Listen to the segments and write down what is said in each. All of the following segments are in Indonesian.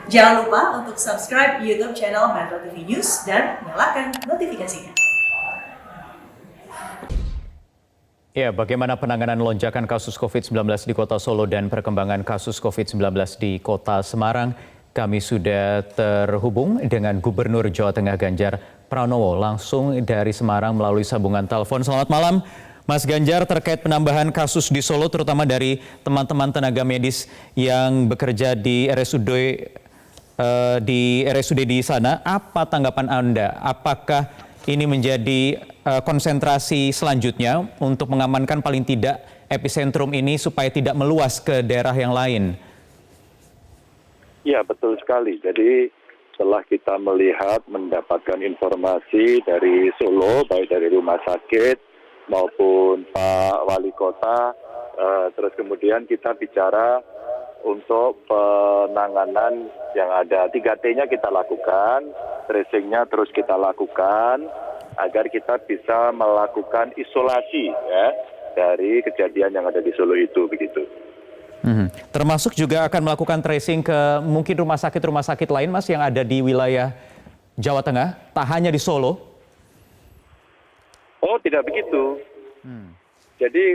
Jangan lupa untuk subscribe YouTube channel Metro TV News dan nyalakan notifikasinya. Ya, bagaimana penanganan lonjakan kasus COVID-19 di Kota Solo dan perkembangan kasus COVID-19 di Kota Semarang? Kami sudah terhubung dengan Gubernur Jawa Tengah Ganjar Pranowo langsung dari Semarang melalui sambungan telepon. Selamat malam, Mas Ganjar, terkait penambahan kasus di Solo terutama dari teman-teman tenaga medis yang bekerja di RSUD di sana. Apa tanggapan Anda? Apakah ini menjadi konsentrasi selanjutnya untuk mengamankan paling tidak epicentrum ini supaya tidak meluas ke daerah yang lain? Ya, betul sekali. Jadi setelah kita melihat, mendapatkan informasi dari Solo, baik dari rumah sakit maupun Pak Wali Kota, terus kemudian kita bicara untuk penanganan yang ada 3T-nya kita lakukan, tracing-nya terus kita lakukan, agar kita bisa melakukan isolasi ya dari kejadian yang ada di Solo itu begitu. Termasuk juga akan melakukan tracing ke mungkin rumah sakit lain, Mas, yang ada di wilayah Jawa Tengah, tak hanya di Solo? Oh, tidak begitu. Jadi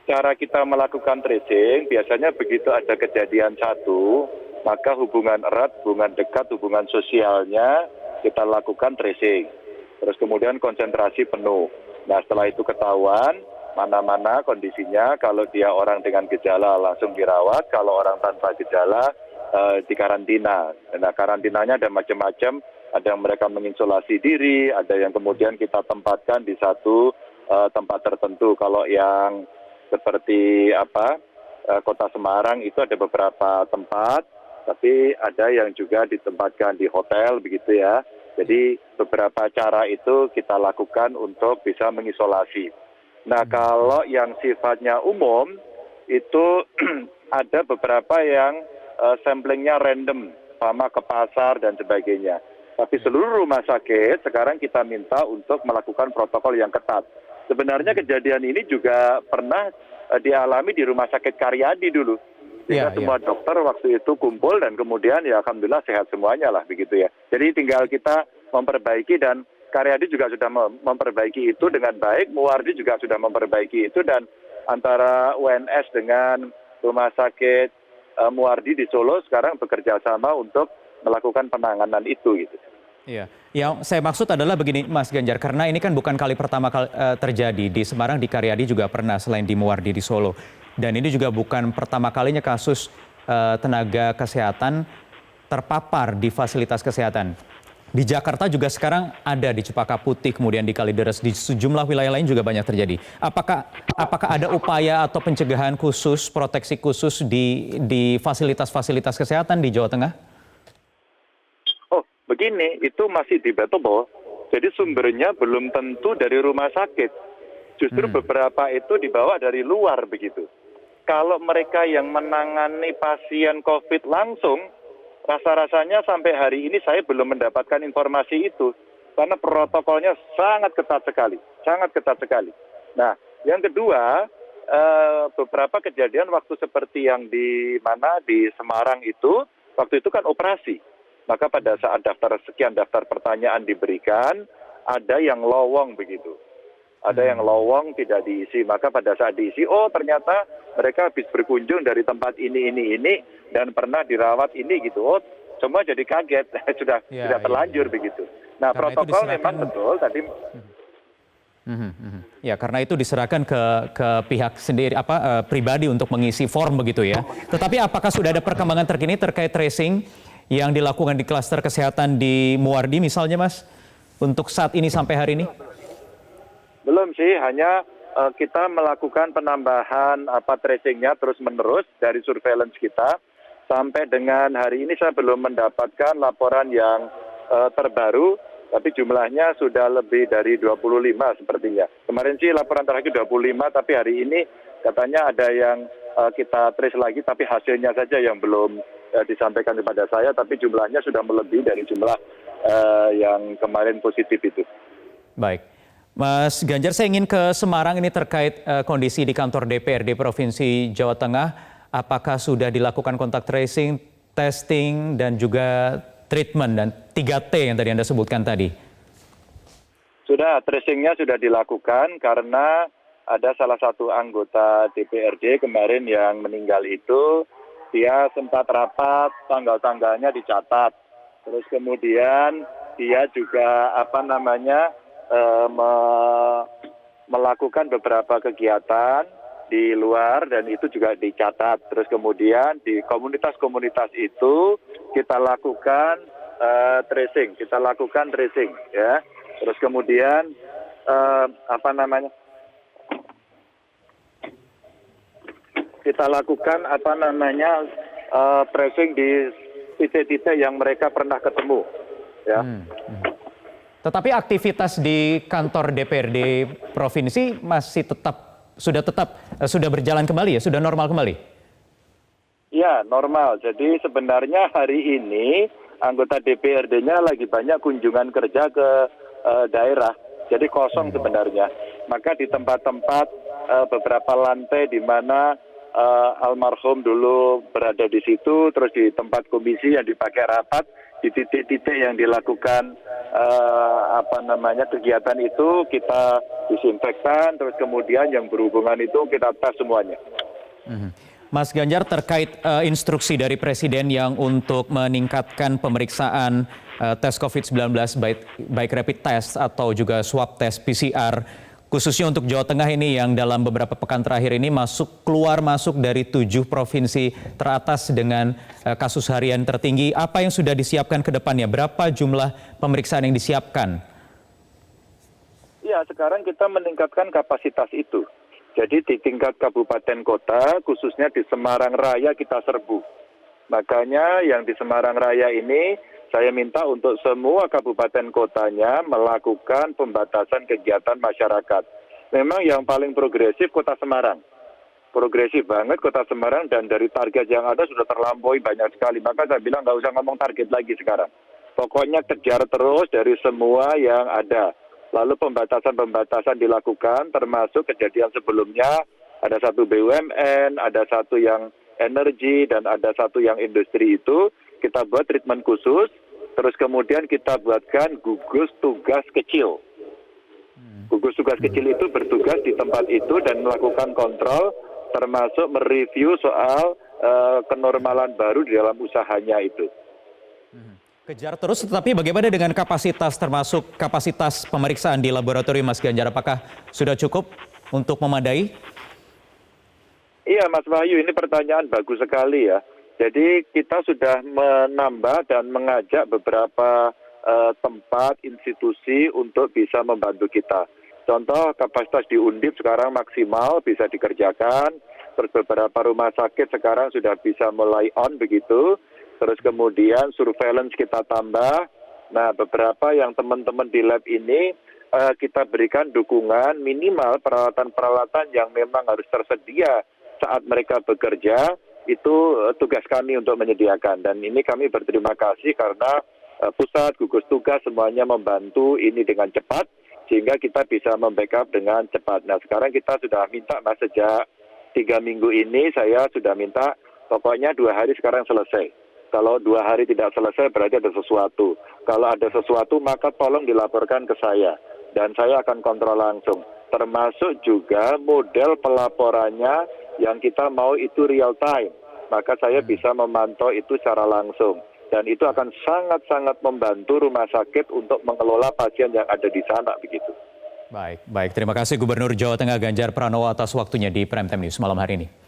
cara kita melakukan tracing biasanya begitu ada kejadian satu, maka hubungan erat, hubungan dekat, hubungan sosialnya kita lakukan tracing. Terus kemudian konsentrasi penuh. Nah, setelah itu ketahuan mana-mana kondisinya, kalau dia orang dengan gejala langsung dirawat, kalau orang tanpa gejala dikarantina. Nah, karantinanya ada macam-macam, ada yang mereka mengisolasi diri, ada yang kemudian kita tempatkan di satu tempat tertentu. Kalau yang seperti Kota Semarang itu ada beberapa tempat, tapi ada yang juga ditempatkan di hotel begitu ya. Jadi beberapa cara itu kita lakukan untuk bisa mengisolasi. Nah, kalau yang sifatnya umum itu ada beberapa yang samplingnya random, sama ke pasar dan sebagainya. Tapi seluruh rumah sakit sekarang kita minta untuk melakukan protokol yang ketat. Sebenarnya kejadian ini juga pernah dialami di Rumah Sakit Karyadi dulu. Sehingga semua dokter waktu itu kumpul dan kemudian ya alhamdulillah sehat semuanya lah begitu ya. Jadi tinggal kita memperbaiki dan Karyadi juga sudah memperbaiki itu dengan baik, Muwardi juga sudah memperbaiki itu dan antara UNS dengan Rumah Sakit Muwardi di Solo sekarang bekerja sama untuk melakukan penanganan itu gitu. Iya, yang saya maksud adalah begini, Mas Ganjar, karena ini kan bukan kali pertama terjadi di Semarang, di Karyadi juga pernah selain di Muwardi di Solo. Dan ini juga bukan pertama kalinya kasus tenaga kesehatan terpapar di fasilitas kesehatan. Di Jakarta juga sekarang ada di Cempaka Putih, kemudian di Kalideres, di sejumlah wilayah lain juga banyak terjadi. Apakah ada upaya atau pencegahan khusus, proteksi khusus di fasilitas-fasilitas kesehatan di Jawa Tengah? Oh, begini, itu masih debatable. Jadi sumbernya belum tentu dari rumah sakit. Justru beberapa itu dibawa dari luar begitu. Kalau mereka yang menangani pasien COVID langsung, rasa-rasanya sampai hari ini saya belum mendapatkan informasi itu. Karena protokolnya sangat ketat sekali, sangat ketat sekali. Nah, yang kedua, beberapa kejadian waktu seperti yang di Semarang itu, waktu itu kan operasi. Maka pada saat sekian daftar pertanyaan diberikan, ada yang lowong begitu. Ada yang lowong tidak diisi, maka pada saat diisi, oh ternyata mereka habis berkunjung dari tempat ini, dan pernah dirawat ini gitu. Oh, semua jadi kaget, sudah terlanjur begitu. Nah, karena protokol memang betul tadi. Ya, karena itu diserahkan ke pihak sendiri, pribadi untuk mengisi form begitu ya. Tetapi apakah sudah ada perkembangan terkini terkait tracing yang dilakukan di klaster kesehatan di Muwardi misalnya, Mas, untuk saat ini sampai hari ini? Belum sih, hanya kita melakukan penambahan tracingnya terus-menerus dari surveillance kita. Sampai dengan hari ini saya belum mendapatkan laporan yang terbaru, tapi jumlahnya sudah lebih dari 25 sepertinya. Kemarin sih laporan terakhir 25, tapi hari ini katanya ada yang kita trace lagi, tapi hasilnya saja yang belum disampaikan kepada saya, tapi jumlahnya sudah melebihi dari jumlah yang kemarin positif itu. Baik. Mas Ganjar, saya ingin ke Semarang ini terkait kondisi di kantor DPRD Provinsi Jawa Tengah. Apakah sudah dilakukan kontak tracing testing, dan juga treatment, dan 3T yang tadi Anda sebutkan tadi? Sudah, tracingnya sudah dilakukan karena ada salah satu anggota DPRD kemarin yang meninggal itu, dia sempat rapat, tanggal-tanggalnya dicatat. Terus kemudian dia juga melakukan beberapa kegiatan di luar dan itu juga dicatat. Terus kemudian di komunitas-komunitas itu kita lakukan tracing, ya. Terus kemudian kita lakukan tracing di titik-titik yang mereka pernah ketemu, ya. Tetapi aktivitas di kantor DPRD provinsi masih sudah berjalan kembali ya, sudah normal kembali? Ya, normal. Jadi sebenarnya hari ini anggota DPRD-nya lagi banyak kunjungan kerja ke daerah. Jadi kosong sebenarnya. Maka di tempat-tempat beberapa lantai di mana almarhum dulu berada di situ, terus di tempat komisi yang dipakai rapat, di titik-titik yang dilakukan kegiatan itu kita disinfektan, terus kemudian yang berhubungan itu kita tes semuanya. Mas Ganjar, terkait instruksi dari Presiden yang untuk meningkatkan pemeriksaan tes COVID-19 baik rapid test atau juga swab test PCR, khususnya untuk Jawa Tengah ini yang dalam beberapa pekan terakhir ini keluar masuk dari 7 provinsi teratas dengan kasus harian tertinggi. Apa yang sudah disiapkan ke depannya? Berapa jumlah pemeriksaan yang disiapkan? Ya, sekarang kita meningkatkan kapasitas itu. Jadi di tingkat kabupaten kota, khususnya di Semarang Raya kita serbu. Makanya yang di Semarang Raya ini saya minta untuk semua kabupaten kotanya melakukan pembatasan kegiatan masyarakat. Memang yang paling progresif Kota Semarang. Progresif banget Kota Semarang, dan dari target yang ada sudah terlampaui banyak sekali. Maka saya bilang nggak usah ngomong target lagi sekarang. Pokoknya kejar terus dari semua yang ada. Lalu pembatasan-pembatasan dilakukan, termasuk kejadian sebelumnya, ada satu BUMN, ada satu yang energi, dan ada satu yang industri itu, kita buat treatment khusus, terus kemudian kita buatkan gugus tugas kecil. Gugus tugas kecil itu bertugas di tempat itu dan melakukan kontrol, termasuk mereview soal kenormalan baru di dalam usahanya itu. Kejar terus, tetapi bagaimana dengan kapasitas, termasuk kapasitas pemeriksaan di laboratorium, Mas Ganjar? Apakah sudah cukup untuk memadai? Iya, Mas Wahyu, ini pertanyaan bagus sekali ya. Jadi kita sudah menambah dan mengajak beberapa tempat, institusi untuk bisa membantu kita. Contoh, kapasitas di Undip sekarang maksimal bisa dikerjakan, terus beberapa rumah sakit sekarang sudah bisa mulai on begitu. Terus kemudian surveillance kita tambah. Nah, beberapa yang teman-teman di lab ini kita berikan dukungan minimal peralatan-peralatan yang memang harus tersedia saat mereka bekerja, itu tugas kami untuk menyediakan. Dan ini kami berterima kasih karena pusat, gugus tugas semuanya membantu ini dengan cepat, sehingga kita bisa membackup dengan cepat. Nah, sekarang kita sudah minta, Mas, sejak 3 minggu ini saya sudah minta pokoknya 2 hari sekarang selesai. Kalau 2 hari tidak selesai berarti ada sesuatu. Kalau ada sesuatu maka tolong dilaporkan ke saya. Dan saya akan kontrol langsung. Termasuk juga model pelaporannya yang kita mau itu real time. Maka saya bisa memantau itu secara langsung. Dan itu akan sangat-sangat membantu rumah sakit untuk mengelola pasien yang ada di sana begitu. Baik. Terima kasih Gubernur Jawa Tengah Ganjar Pranowo atas waktunya di Prime Time News malam hari ini.